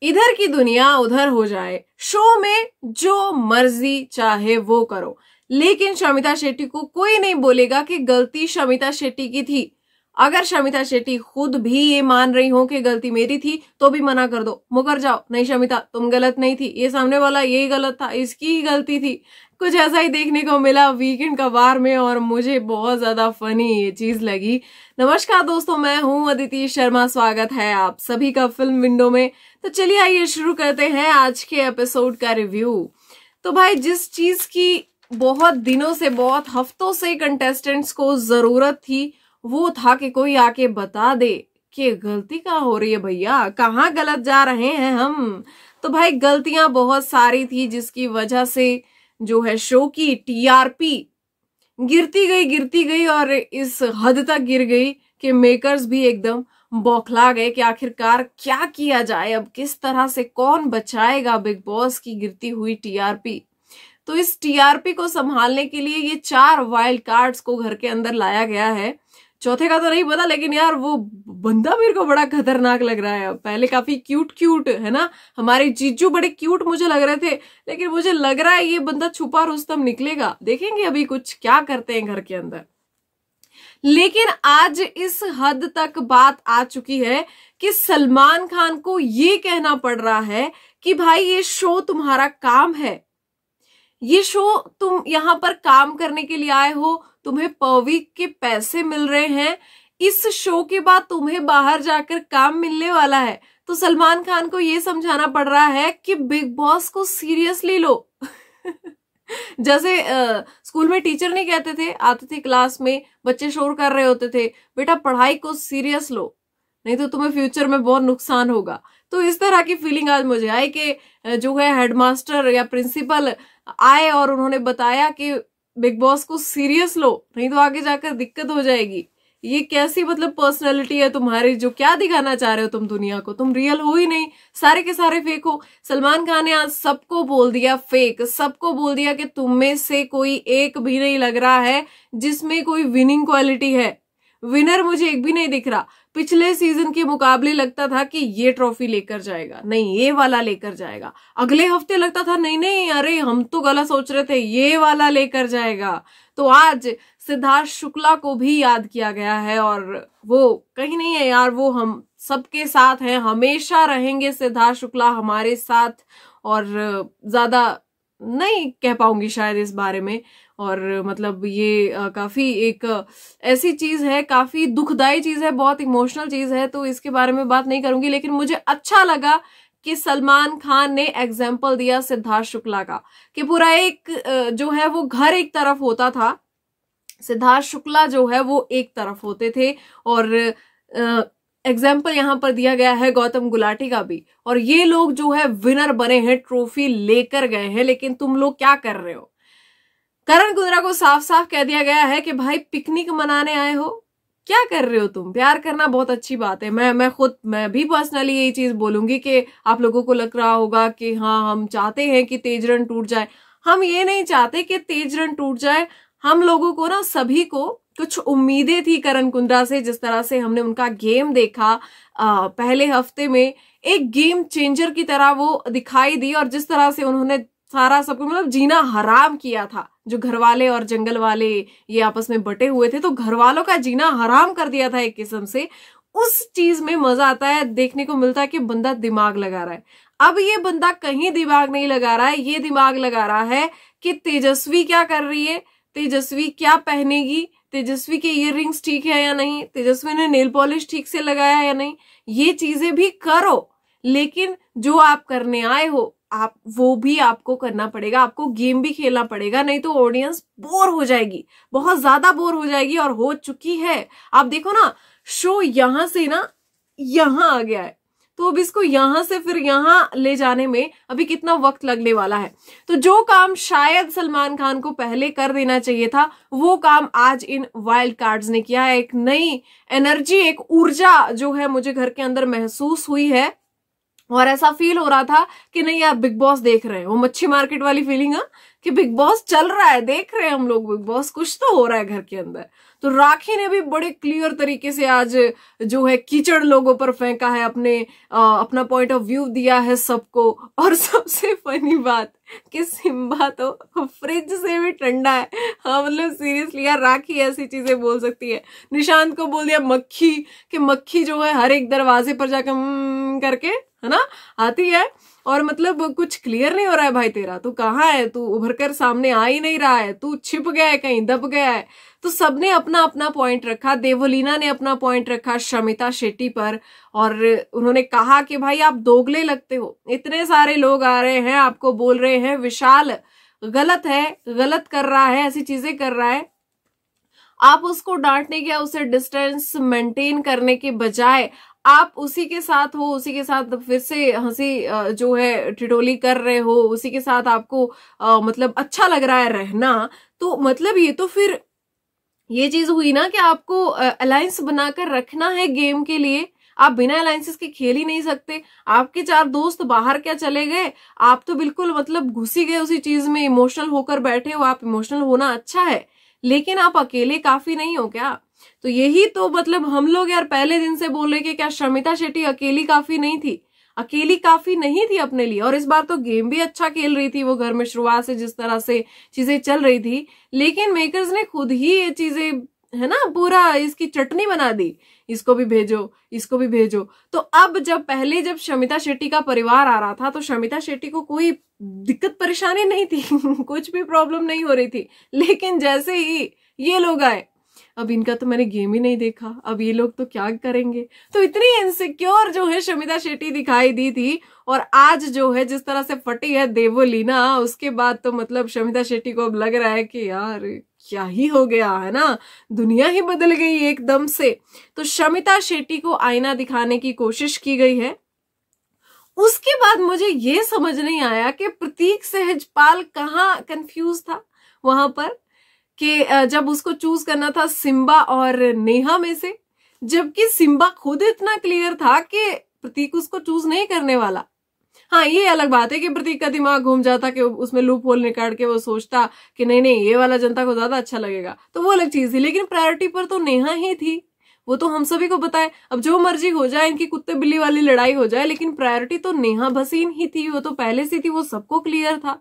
इधर की दुनिया उधर हो जाए, शो में जो मर्जी चाहे वो करो, लेकिन शमिता शेट्टी को कोई नहीं बोलेगा कि गलती शमिता शेट्टी की थी। अगर शमिता शेट्टी खुद भी ये मान रही हो कि गलती मेरी थी तो भी मना कर दो, मुकर जाओ, नहीं शमिता तुम गलत नहीं थी, ये सामने वाला यही गलत था, इसकी ही गलती थी। कुछ ऐसा ही देखने को मिला वीकेंड का वार में और मुझे बहुत ज्यादा फनी ये चीज लगी। नमस्कार दोस्तों, मैं हूं अदिति शर्मा, स्वागत है आप सभी का फिल्म विंडो में। तो चलिए आइए शुरू करते हैं आज के एपिसोड का रिव्यू। तो भाई, जिस चीज की बहुत दिनों से, बहुत हफ्तों से कंटेस्टेंट्स को जरूरत थी वो था कि कोई आके बता दे कि गलती कहाँ हो रही है भैया, कहाँ गलत जा रहे हैं हम। तो भाई गलतियां बहुत सारी थी जिसकी वजह से जो है शो की टीआरपी गिरती गई और इस हद तक गिर गई कि मेकर्स भी एकदम बौखला गए कि आखिरकार क्या किया जाए, अब किस तरह से कौन बचाएगा बिग बॉस की गिरती हुई टीआरपी। तो इस टीआरपी को संभालने के लिए ये 4 वाइल्ड कार्ड्स को घर के अंदर लाया गया है। चौथे का तो नहीं पता, लेकिन यार वो बंदा मेरे को बड़ा खतरनाक लग रहा है। पहले काफी क्यूट है ना, हमारे जीजू बड़े क्यूट मुझे लग रहे थे, लेकिन मुझे लग रहा है ये बंदा छुपा रुस्तम निकलेगा। देखेंगे अभी कुछ क्या करते हैं घर के अंदर। लेकिन आज इस हद तक बात आ चुकी है कि सलमान खान को ये कहना पड़ रहा है कि भाई ये शो तुम्हारा काम है, ये शो तुम यहां पर काम करने के लिए आए हो, तुम्हें पर वीक के पैसे मिल रहे हैं, इस शो के बाद तुम्हें बाहर जाकर काम मिलने वाला है। तो सलमान खान को ये समझाना पड़ रहा है कि बिग बॉस को सीरियसली लो। जैसे स्कूल में टीचर नहीं कहते थे, आते थे क्लास में, बच्चे शोर कर रहे होते थे, बेटा पढ़ाई को सीरियस लो, नहीं तो तुम्हें फ्यूचर में बहुत नुकसान होगा। तो इस तरह की फीलिंग आज मुझे आई कि जो है हेडमास्टर या प्रिंसिपल आए और उन्होंने बताया कि बिग बॉस को सीरियस लो, नहीं तो आगे जाकर दिक्कत हो जाएगी। ये कैसी मतलब पर्सनैलिटी है तुम्हारी, जो क्या दिखाना चाह रहे हो तुम दुनिया को, तुम रियल हो ही नहीं, सारे के सारे फेक हो। सलमान खान ने आज सबको बोल दिया फेक, सबको बोल दिया कि तुम में से कोई एक भी नहीं लग रहा है जिसमें कोई विनिंग क्वालिटी है। विनर मुझे एक भी नहीं दिख रहा। पिछले सीजन के मुकाबले लगता था कि ये ट्रॉफी लेकर जाएगा, नहीं ये वाला लेकर जाएगा। अगले हफ्ते लगता था नहीं अरे हम तो गलत सोच रहे थे, ये वाला लेकर जाएगा। तो आज सिद्धार्थ शुक्ला को भी याद किया गया है और वो कहीं नहीं है यार, वो हम सबके साथ हैं, हमेशा रहेंगे सिद्धार्थ शुक्ला हमारे साथ। और ज्यादा नहीं कह पाऊंगी शायद इस बारे में। और मतलब ये काफी एक ऐसी चीज है, काफी दुखदाई चीज है, बहुत इमोशनल चीज है, तो इसके बारे में बात नहीं करूंगी। लेकिन मुझे अच्छा लगा कि सलमान खान ने एग्जाम्पल दिया सिद्धार्थ शुक्ला का, कि पूरा एक जो है वो घर एक तरफ होता था, सिद्धार्थ शुक्ला जो है वो एक तरफ होते थे। और एग्जाम्पल यहाँ पर दिया गया है गौतम गुलाटी का भी। और ये लोग जो है विनर बने हैं, ट्रॉफी लेकर गए हैं, लेकिन तुम लोग क्या कर रहे हो। करण कुंद्रा को साफ साफ कह दिया गया है कि भाई पिकनिक मनाने आए हो, क्या कर रहे हो तुम। प्यार करना बहुत अच्छी बात है, मैं भी पर्सनली यही चीज बोलूंगी कि आप लोगों को लग रहा होगा कि हाँ हम चाहते हैं कि तेज रन टूट जाए। हम ये नहीं चाहते कि तेज रन टूट जाए। हम लोगों को ना सभी को कुछ उम्मीदें थी करण कुंद्रा से, जिस तरह से हमने उनका गेम देखा पहले हफ्ते में, एक गेम चेंजर की तरह वो दिखाई दी। और जिस तरह से उन्होंने सारा सबको मतलब जीना हराम किया था, जो घर वाले और जंगल वाले ये आपस में बटे हुए थे, तो घर वालों का जीना हराम कर दिया था एक किस्म से। उस चीज में मजा आता है, देखने को मिलता है कि बंदा दिमाग लगा रहा है। अब ये बंदा कहीं दिमाग नहीं लगा रहा है, ये दिमाग लगा रहा है कि तेजस्वी क्या कर रही है, तेजस्वी क्या पहनेगी, तेजस्वी के ईयररिंग्स ठीक है या नहीं, तेजस्वी ने नेल पॉलिश ठीक से लगाया या नहीं। ये चीजें भी करो, लेकिन जो आप करने आए हो आप वो भी आपको करना पड़ेगा, आपको गेम भी खेलना पड़ेगा, नहीं तो ऑडियंस बोर हो जाएगी, बहुत ज्यादा बोर हो जाएगी और हो चुकी है। आप देखो ना, शो यहां से ना यहां आ गया है, तो अब इसको यहां से फिर यहां ले जाने में अभी कितना वक्त लगने वाला है। तो जो काम शायद सलमान खान को पहले कर देना चाहिए था, वो काम आज इन वाइल्ड कार्ड्स ने किया है। एक नई एनर्जी, एक ऊर्जा जो है मुझे घर के अंदर महसूस हुई है। और ऐसा फील हो रहा था कि नहीं यार बिग बॉस देख रहे हैं, वो मच्छी मार्केट वाली फीलिंग है कि बिग बॉस चल रहा है, देख रहे हैं हम लोग बिग बॉस, कुछ तो हो रहा है घर के अंदर। तो राखी ने भी बड़े क्लियर तरीके से आज जो है कीचड़ लोगों पर फेंका है, अपना पॉइंट ऑफ व्यू दिया है सबको। और सबसे फनी बात कि सिम्बा तो फ्रिज से भी ठंडा है। हाँ मतलब सीरियसली यार, राखी ऐसी चीजें बोल सकती है। निशांत को बोल दिया मक्खी, कि मक्खी जो है हर एक दरवाजे पर जाकर करके है ना आती है, और मतलब कुछ क्लियर नहीं हो रहा है भाई तेरा, तू कहाँ है, तू उभर कर सामने आ ही नहीं रहा है, तू छिप गया है कहीं, दब गया है। तो सबने अपना अपना पॉइंट रखा। देवोलीना ने अपना पॉइंट रखा शमिता शेट्टी पर, और उन्होंने कहा कि भाई आप दोगले लगते हो, इतने सारे लोग आ रहे हैं आपको बोल रहे हैं विशाल गलत है, गलत कर रहा है, ऐसी चीजें कर रहा है, आप उसको डांटने या उसे डिस्टेंस मेंटेन करने के बजाय आप उसी के साथ हो, उसी के साथ फिर से हंसी जो है ठिठोली कर रहे हो, उसी के साथ आपको मतलब अच्छा लग रहा है रहना। तो मतलब ये तो फिर ये चीज हुई ना कि आपको अलायंस बनाकर रखना है गेम के लिए, आप बिना अलायंसेस के खेल ही नहीं सकते। आपके 4 दोस्त बाहर क्या चले गए, आप तो बिल्कुल मतलब घुस ही गए उसी चीज में, इमोशनल होकर बैठे हो। आप इमोशनल होना अच्छा है, लेकिन आप अकेले काफी नहीं हो क्या? तो यही तो मतलब हम लोग यार पहले दिन से बोले कि क्या शमिता शेट्टी अकेली काफी नहीं थी, अकेली काफी नहीं थी अपने लिए। और इस बार तो गेम भी अच्छा खेल रही थी वो घर में, शुरुआत से जिस तरह से चीजें चल रही थी, लेकिन मेकर्स ने खुद ही ये चीजें है ना पूरा इसकी चटनी बना दी, इसको भी भेजो, इसको भी भेजो। तो अब जब शमिता शेट्टी का परिवार आ रहा था तो शमिता शेट्टी को कोई दिक्कत परेशानी नहीं थी कुछ भी प्रॉब्लम नहीं हो रही थी। लेकिन जैसे ही ये लोग आए, अब इनका तो मैंने गेम ही नहीं देखा, अब ये लोग तो क्या करेंगे, तो इतनी इनसिक्योर जो है शमिता शेट्टी दिखाई दी थी। और आज जो है जिस तरह से फटी है देवोलीना, उसके बाद तो मतलब शमिता शेट्टी को अब लग रहा है कि यार क्या ही हो गया है ना, दुनिया ही बदल गई एकदम से। तो शमिता शेट्टी को आईना दिखाने की कोशिश की गई है। उसके बाद मुझे ये समझ नहीं आया कि प्रतीक सहजपाल कहाँ कंफ्यूज था वहां पर, कि जब उसको चूज करना था सिम्बा और नेहा में से, जबकि सिम्बा खुद इतना क्लियर था कि प्रतीक उसको चूज नहीं करने वाला। हाँ ये अलग बात है कि प्रतीक का दिमाग घूम जाता, कि उसमें लूप होल निकाल के वो सोचता कि नहीं नहीं ये वाला जनता को ज्यादा अच्छा लगेगा, तो वो अलग चीज थी। लेकिन प्रायोरिटी पर तो नेहा ही थी, वो तो हम सभी को पता है। अब जो मर्जी हो जाए, इनकी कुत्ते बिल्ली वाली लड़ाई हो जाए, लेकिन प्रायोरिटी तो नेहा भसीन ही थी, वो तो पहले से थी, वो सबको क्लियर था।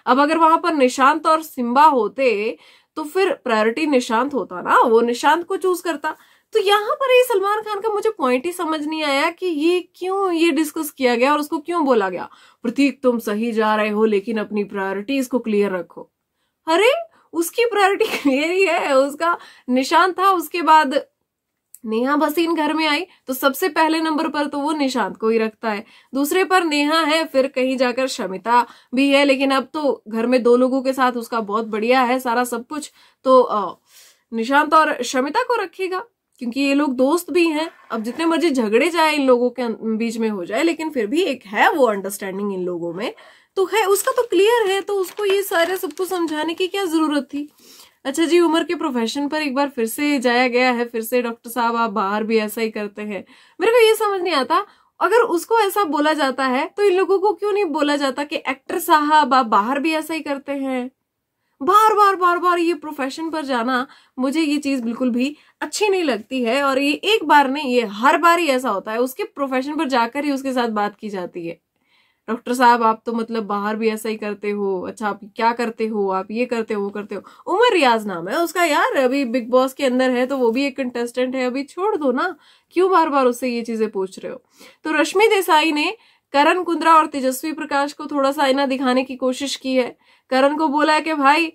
अब अगर वहां पर निशांत और सिम्बा होते तो फिर प्रायोरिटी निशांत होता ना, वो निशांत को चूज करता। तो यहाँ पर ये सलमान खान का मुझे पॉइंट ही समझ नहीं आया कि ये क्यों ये डिस्कस किया गया और उसको क्यों बोला गया प्रतीक तुम सही जा रहे हो लेकिन अपनी प्रायोरिटीज को क्लियर रखो। अरे उसकी प्रायोरिटी क्लियर ही है, उसका निशांत था, उसके बाद नेहा भसीन घर में आई तो सबसे पहले नंबर पर तो वो निशांत को ही रखता है, दूसरे पर नेहा है, फिर कहीं जाकर शमिता भी है। लेकिन अब तो घर में 2 लोगों के साथ उसका बहुत बढ़िया है सारा सब कुछ, तो निशांत और शमिता को रखेगा क्योंकि ये लोग दोस्त भी हैं। अब जितने मर्जी झगड़े जाए इन लोगों के बीच में हो जाए, लेकिन फिर भी एक है वो अंडरस्टैंडिंग इन लोगों में, तो है उसका तो क्लियर है, तो उसको ये सारे सबको समझाने की क्या जरूरत थी। अच्छा जी, उमर के प्रोफेशन पर एक बार फिर से जाया गया है, फिर से डॉक्टर साहब आप बाहर भी ऐसा ही करते हैं। मेरे को ये समझ नहीं आता, अगर उसको ऐसा बोला जाता है तो इन लोगों को क्यों नहीं बोला जाता कि एक्टर साहब आप बाहर भी ऐसा ही करते हैं। बार बार बार बार ये प्रोफेशन पर जाना, मुझे ये चीज बिल्कुल भी अच्छी नहीं लगती है। और ये एक बार नहीं, ये हर बार ही ऐसा होता है, उसके प्रोफेशन पर जाकर ही उसके साथ बात की जाती है। डॉक्टर साहब आप तो मतलब बाहर भी ऐसा ही करते हो, अच्छा आप क्या करते हो, आप ये करते हो वो करते हो। उमर रियाज नाम है उसका यार, अभी बिग बॉस के अंदर है तो वो भी एक कंटेस्टेंट है, अभी छोड़ दो ना, क्यों बार बार उससे ये चीजें पूछ रहे हो। तो रश्मि देसाई ने करण कुंद्रा और तेजस्वी प्रकाश को थोड़ा सा आईना दिखाने की कोशिश की है। करण को बोला है कि भाई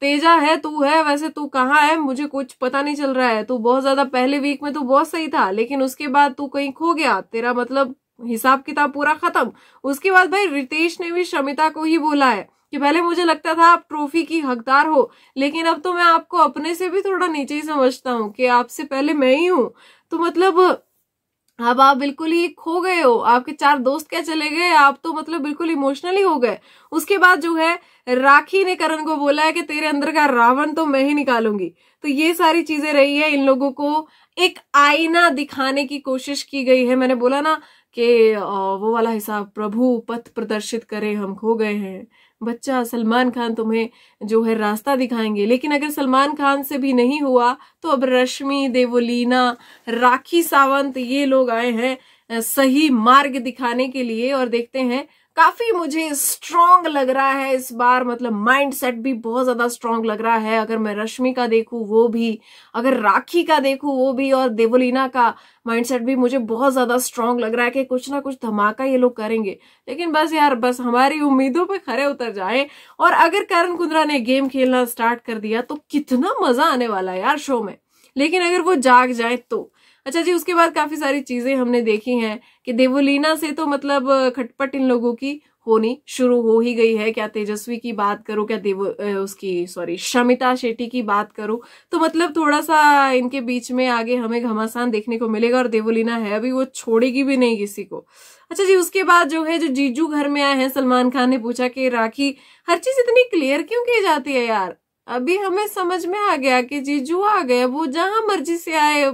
तेजा है, तू है, वैसे तू कहाँ है मुझे कुछ पता नहीं चल रहा है, तू बहुत ज्यादा पहले वीक में तू बहुत सही था, लेकिन उसके बाद तू कहीं खो गया, तेरा मतलब हिसाब किताब पूरा खत्म। उसके बाद भाई रितेश ने भी शमिता को ही बोला है कि पहले मुझे लगता था आप ट्रॉफी की हकदार हो, लेकिन अब तो मैं आपको अपने से भी थोड़ा नीचे ही समझता हूँ कि आपसे पहले मैं ही हूँ। तो मतलब अब आप बिल्कुल ही खो गए हो, आपके 4 दोस्त क्या चले गए, आप तो मतलब बिल्कुल इमोशनली हो गए। उसके बाद जो है राखी ने करण को बोला है कि तेरे अंदर का रावण तो मैं ही निकालूंगी। तो ये सारी चीजें रही है, इन लोगों को एक आईना दिखाने की कोशिश की गई है। मैंने बोला ना कि वो वाला हिसाब, प्रभु पथ प्रदर्शित करे हम खो गए हैं। बच्चा, सलमान खान तुम्हें जो है रास्ता दिखाएंगे, लेकिन अगर सलमान खान से भी नहीं हुआ तो अब रश्मि, देवोलीना, राखी सावंत ये लोग आए हैं सही मार्ग दिखाने के लिए। और देखते हैं, काफी मुझे स्ट्रांग लग रहा है इस बार, मतलब माइंड सेट भी बहुत ज्यादा स्ट्रांग लग रहा है। अगर मैं रश्मि का देखूं वो भी, अगर राखी का देखूं वो भी, और देवोलीना का माइंड सेट भी मुझे बहुत ज्यादा स्ट्रांग लग रहा है कि कुछ ना कुछ धमाका ये लोग करेंगे। लेकिन बस यार, बस हमारी उम्मीदों पे खरे उतर जाए। और अगर करण कुंद्रा ने गेम खेलना स्टार्ट कर दिया तो कितना मजा आने वाला है यार शो में। लेकिन अगर वो जाग जाए तो अच्छा जी। उसके बाद काफी सारी चीजें हमने देखी हैं कि देवोलीना से तो मतलब खटपट इन लोगों की होनी शुरू हो ही गई है। क्या तेजस्वी की बात करूं, क्या शमिता शेट्टी की बात करूं, तो मतलब थोड़ा सा इनके बीच में आगे हमें घमासान देखने को मिलेगा। और देवोलीना है अभी, वो छोड़ेगी भी नहीं किसी को। अच्छा जी, उसके बाद जो है, जो जीजू घर में आए हैं, सलमान खान ने पूछा कि राखी, हर चीज इतनी क्लियर क्यों की जाती है यार। अभी हमें समझ में आ गया कि जीजू आ गए, वो जहां मर्जी से आए,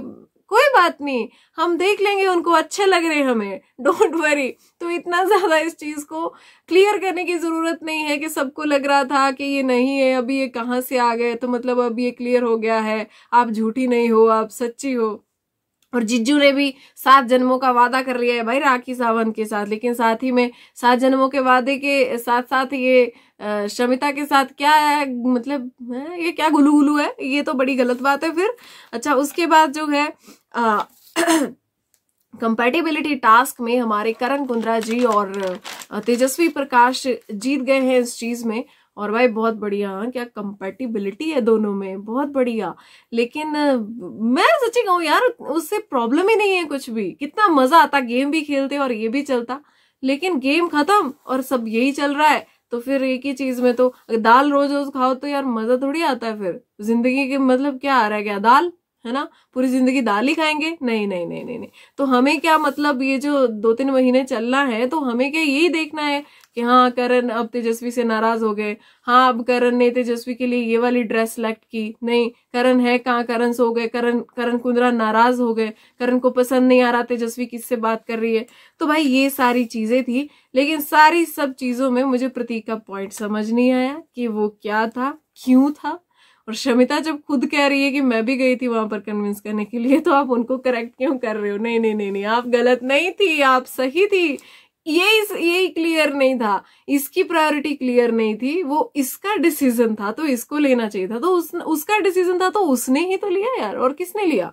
कोई बात नहीं, हम देख लेंगे उनको, अच्छे लग रहे हमें, डोंट वरी। तो इतना ज्यादा इस चीज को क्लियर करने की जरूरत नहीं है कि सबको लग रहा था कि ये नहीं है, अभी ये कहाँ से आ गए, तो मतलब अब ये क्लियर हो गया है, आप झूठी नहीं हो, आप सच्ची हो। और जिज्जू ने भी 7 जन्मों का वादा कर लिया है भाई राखी सावंत के साथ, लेकिन साथ ही में 7 जन्मों के वादे के साथ साथ ये शमिता के साथ क्या है, मतलब ये क्या गुलू गुलू है, ये तो बड़ी गलत बात है फिर। अच्छा, उसके बाद जो है कंपैटिबिलिटी टास्क में हमारे करण कुंद्रा जी और तेजस्वी प्रकाश जीत गए हैं इस चीज में। और भाई बहुत बढ़िया, क्या कंपैटिबिलिटी है दोनों में, बहुत बढ़िया। लेकिन मैं सच्ची कहूँ यार, उससे प्रॉब्लम ही नहीं है कुछ भी, कितना मजा आता, गेम भी खेलते और ये भी चलता। लेकिन गेम खत्म और सब यही चल रहा है, तो फिर एक ही चीज में तो दाल रोज रोज खाओ तो यार मजा थोड़ी आता है। फिर जिंदगी के मतलब क्या आ रहा है, क्या दाल है ना, पूरी जिंदगी दाल ही खाएंगे? नहीं नहीं नहीं नहीं नहीं। तो हमें क्या मतलब, ये जो 2-3 महीने चलना है तो हमें क्या यही देखना है कि हाँ करण अब तेजस्वी से नाराज हो गए, हाँ अब करण ने तेजस्वी के लिए ये वाली ड्रेस सेलेक्ट की, नहीं करण है कहाँ, करण सो गए, करण कुंद्रा नाराज हो गए, करण को पसंद नहीं आ रहा तेजस्वी किससे बात कर रही है। तो भाई ये सारी चीजें थी, लेकिन सारी सब चीजों में मुझे प्रतीक का पॉइंट समझ नहीं आया कि वो क्या था, क्यों था। और शमिता जब खुद कह रही है कि मैं भी गई थी वहां पर कन्विंस करने के लिए, तो आप उनको करेक्ट क्यों कर रहे हो? नहीं नहीं नहीं नहीं, आप गलत नहीं थी, आप सही थी। यही क्लियर नहीं था, इसकी प्रायोरिटी क्लियर नहीं थी, वो इसका डिसीजन था तो इसको लेना चाहिए था, तो उसका डिसीजन था तो उसने ही तो लिया यार, और किसने लिया।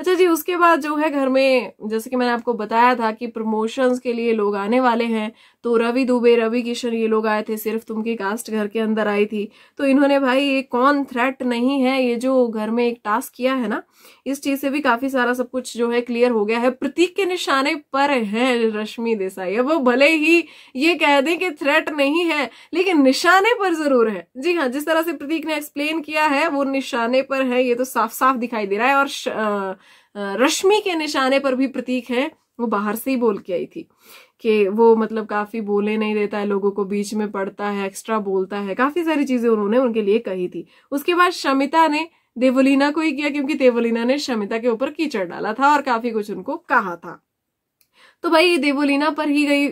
अच्छा जी, उसके बाद जो है घर में, जैसे कि मैंने आपको बताया था कि प्रमोशंस के लिए लोग आने वाले हैं, तो रवि दुबे, रवि किशन ये लोग आए थे, सिर्फ तुम की कास्ट घर के अंदर आई थी। तो इन्होंने भाई ये कौन थ्रेट नहीं है, ये जो घर में एक टास्क किया है ना, इस चीज से भी काफी सारा सब कुछ जो है क्लियर हो गया है। प्रतीक के निशाने पर है रश्मि देसाई, अब वो भले ही ये कह दे कि थ्रेट नहीं है, लेकिन निशाने पर जरूर है। जी हाँ, जिस तरह से प्रतीक ने एक्सप्लेन किया है वो निशाने पर है, ये तो साफ साफ दिखाई दे रहा है। और रश्मि के निशाने पर भी प्रतीक है, वो बाहर से ही बोल के आई थी कि वो मतलब काफी बोले नहीं देता है, लोगों को बीच में पड़ता है, एक्स्ट्रा बोलता है, काफी सारी चीजें उन्होंने उनके लिए कही थी। उसके बाद शमिता ने देवोलीना को ही किया, क्योंकि देवोलीना ने शमिता के ऊपर कीचड़ डाला था और काफी कुछ उनको कहा था। तो भाई देवोलीना पर ही गई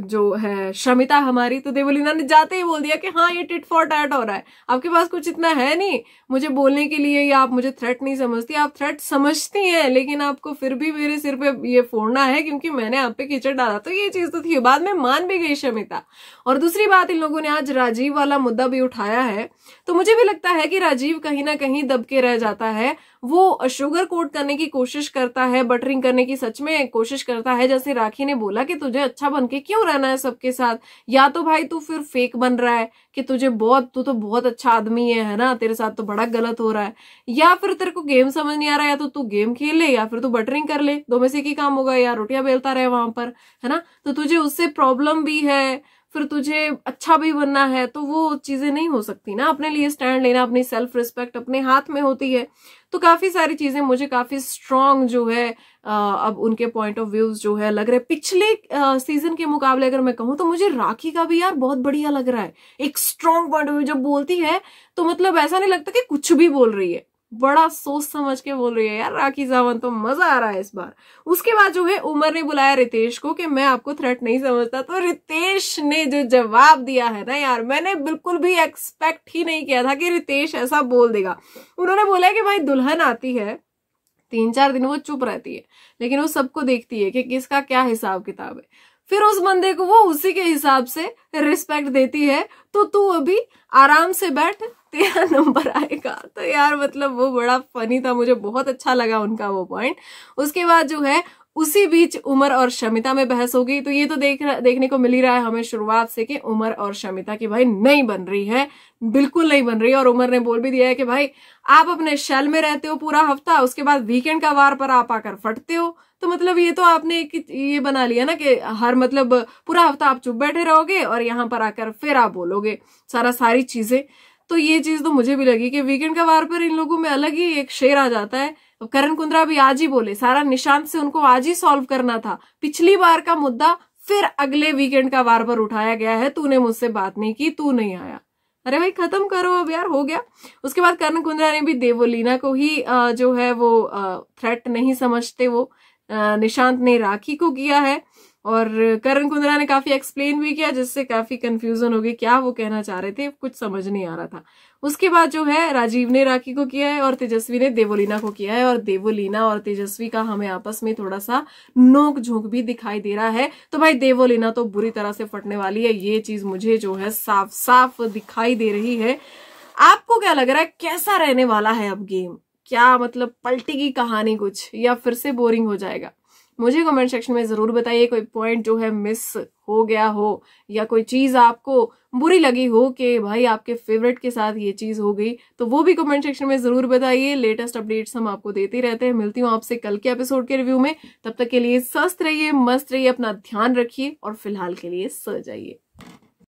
जो है शमिता हमारी, तो देवोलीना ने जाते ही बोल दिया कि हाँ ये टिट फॉर टैट हो रहा है, आपके पास कुछ इतना है नहीं मुझे बोलने के लिए, या आप मुझे थ्रेट नहीं समझती, आप थ्रेट समझती हैं लेकिन आपको फिर भी मेरे सिर पे ये फोड़ना है क्योंकि मैंने आप पे कीचड़ डाला। तो ये चीज तो थी, बाद में मान भी गई शमिता। और दूसरी बात, इन लोगों ने आज राजीव वाला मुद्दा भी उठाया है, तो मुझे भी लगता है कि राजीव कहीं ना कहीं दब के रह जाता है। वो शुगर कोट करने की कोशिश करता है, बटरिंग करने की सच में कोशिश करता है। जैसे राखी ने बोला कि तुझे अच्छा बन के क्यों रहना है सबके साथ, या तो भाई तू फिर फेक बन रहा है कि तू तो बहुत अच्छा आदमी है ना, तेरे साथ तो बड़ा गलत हो रहा है, या फिर तेरे को गेम समझ नहीं आ रहा है, या तो तू गेम खेल ले या फिर तू बटरिंग कर ले, दो में से एक ही काम होगा, या रोटियां बेलता रहे वहां पर, है ना। तो तुझे उससे प्रॉब्लम भी है, फिर तुझे अच्छा भी बनना है, तो वो चीजें नहीं हो सकती ना। अपने लिए स्टैंड लेना, अपनी सेल्फ रिस्पेक्ट अपने हाथ में होती है। तो काफी सारी चीजें मुझे काफी स्ट्रांग जो है अब उनके पॉइंट ऑफ व्यूज जो है लग रहे। पिछले सीजन के मुकाबले अगर मैं कहूँ तो मुझे राखी का भी यार बहुत बढ़िया लग रहा है, एक स्ट्रांग पॉइंट ऑफ व्यू। जब बोलती है तो मतलब ऐसा नहीं लगता कि कुछ भी बोल रही है, बड़ा सोच समझ के बोल रही है यार राखी सावंत, तो मजा आ रहा है इस बार। उसके बाद जो है उमर ने बुलाया रितेश को कि मैं आपको थ्रेट नहीं समझता, तो रितेश ने जो जवाब दिया है ना यार, मैंने बिल्कुल भी एक्सपेक्ट ही नहीं किया था कि रितेश ऐसा बोल देगा। उन्होंने बोला कि भाई दुल्हन आती है 3-4 दिन वो चुप रहती है, लेकिन वो सबको देखती है कि किसका क्या हिसाब किताब है, फिर उस बंदे को वो उसी के हिसाब से रिस्पेक्ट देती है। तो तू अभी आराम से बैठ, तेरा नंबर आएगा। तो यार मतलब वो बड़ा फनी था, मुझे बहुत अच्छा लगा उनका वो पॉइंट। उसके बाद जो है उसी बीच उमर और शमिता में बहस हो गई। तो ये तो देखने को मिल ही रहा है हमें शुरुआत से कि उमर और शमिता की भाई नहीं बन रही है, बिल्कुल नहीं बन रही है। और उमर ने बोल भी दिया है कि भाई आप अपने शेल में रहते हो पूरा हफ्ता, उसके बाद वीकेंड का वार पर आप आकर फटते हो। तो मतलब ये तो आपने एक ये बना लिया ना कि हर मतलब पूरा हफ्ता आप चुप बैठे रहोगे और यहाँ पर आकर फिर आप बोलोगे सारी चीजें। तो ये चीज तो मुझे भी लगी कि वीकेंड का वार पर इन लोगों में अलग ही एक शेर आ जाता है। करण कुंद्रा भी आज ही बोले, सारा निशांत से उनको आज ही सॉल्व करना था, पिछली बार का मुद्दा फिर अगले वीकेंड का वार पर उठाया गया है, तूने मुझसे बात नहीं की, तू नहीं आया। अरे भाई खत्म करो अब यार, हो गया। उसके बाद करण कुंद्रा ने भी देवोलीना को ही जो है वो थ्रेट नहीं समझते, वो निशांत ने राखी को किया है। और करण कुंद्रा ने काफी एक्सप्लेन भी किया, जिससे काफी कंफ्यूजन हो गई, क्या वो कहना चाह रहे थे कुछ समझ नहीं आ रहा था। उसके बाद जो है राजीव ने राखी को किया है और तेजस्वी ने देवोलीना को किया है। और देवोलीना और तेजस्वी का हमें आपस में थोड़ा सा नोक झोंक भी दिखाई दे रहा है। तो भाई देवोलीना तो बुरी तरह से फटने वाली है, ये चीज मुझे जो है साफ साफ दिखाई दे रही है। आपको क्या लग रहा है कैसा रहने वाला है अब गेम? क्या मतलब पलटेगी कहानी कुछ, या फिर से बोरिंग हो जाएगा? मुझे कमेंट सेक्शन में जरूर बताइए। कोई पॉइंट जो है मिस हो गया हो या कोई चीज आपको बुरी लगी हो कि भाई आपके फेवरेट के साथ ये चीज हो गई, तो वो भी कमेंट सेक्शन में जरूर बताइए। लेटेस्ट अपडेट्स हम आपको देते रहते हैं। मिलती हूँ आपसे कल के एपिसोड के रिव्यू में। तब तक के लिए स्वस्थ रहिए, मस्त रहिए, अपना ध्यान रखिए और फिलहाल के लिए सो जाइए।